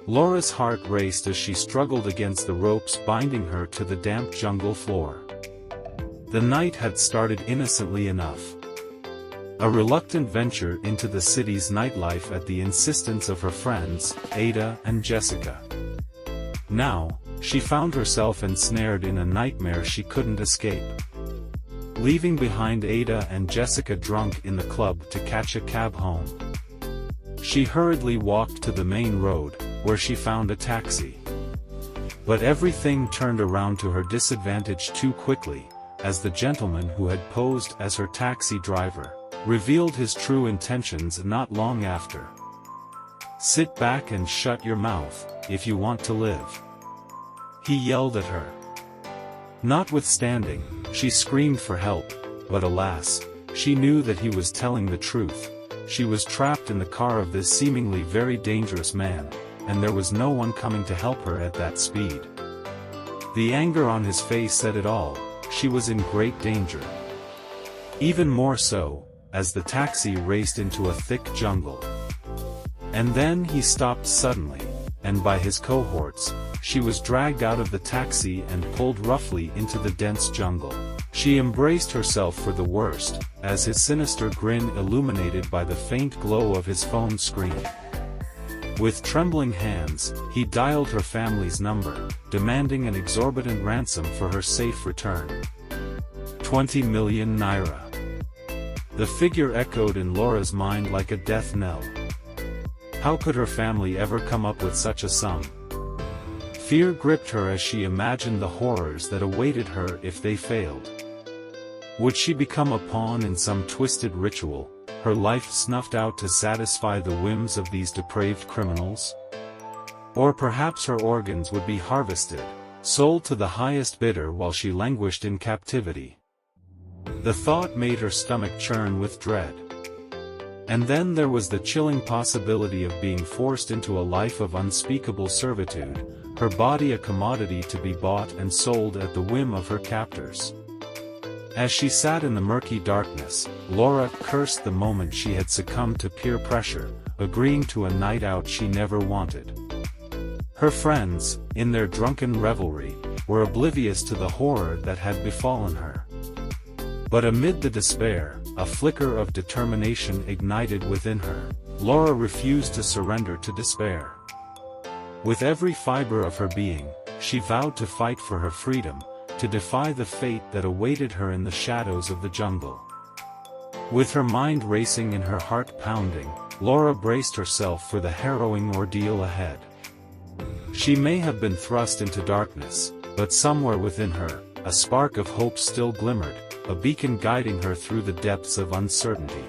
Laura's heart raced as she struggled against the ropes binding her to the damp jungle floor. The night had started innocently enough. A reluctant venture into the city's nightlife at the insistence of her friends, Ada and Jessica. Now, she found herself ensnared in a nightmare she couldn't escape. Leaving behind Ada and Jessica drunk in the club to catch a cab home. She hurriedly walked to the main road, where she found a taxi. But everything turned around to her disadvantage too quickly, as the gentleman who had posed as her taxi driver revealed his true intentions not long after. "Sit back and shut your mouth, if you want to live," he yelled at her. Notwithstanding, she screamed for help, but alas, she knew that he was telling the truth. She was trapped in the car of this seemingly very dangerous man, and there was no one coming to help her at that speed. The anger on his face said it all. She was in great danger. Even more so, as the taxi raced into a thick jungle. And then he stopped suddenly, and by his cohorts, she was dragged out of the taxi and pulled roughly into the dense jungle. She embraced herself for the worst, as his sinister grin illuminated by the faint glow of his phone screen. With trembling hands, he dialed her family's number, demanding an exorbitant ransom for her safe return. 20 million naira. The figure echoed in Laura's mind like a death knell. How could her family ever come up with such a sum? Fear gripped her as she imagined the horrors that awaited her if they failed. Would she become a pawn in some twisted ritual, her life snuffed out to satisfy the whims of these depraved criminals? Or perhaps her organs would be harvested, sold to the highest bidder while she languished in captivity. The thought made her stomach churn with dread. And then there was the chilling possibility of being forced into a life of unspeakable servitude, her body a commodity to be bought and sold at the whim of her captors. As she sat in the murky darkness, Laura cursed the moment she had succumbed to peer pressure, agreeing to a night out she never wanted. Her friends, in their drunken revelry, were oblivious to the horror that had befallen her. But amid the despair, a flicker of determination ignited within her. Laura refused to surrender to despair. With every fiber of her being, she vowed to fight for her freedom, to defy the fate that awaited her in the shadows of the jungle. With her mind racing and her heart pounding, Laura braced herself for the harrowing ordeal ahead. She may have been thrust into darkness, but somewhere within her, a spark of hope still glimmered, a beacon guiding her through the depths of uncertainty.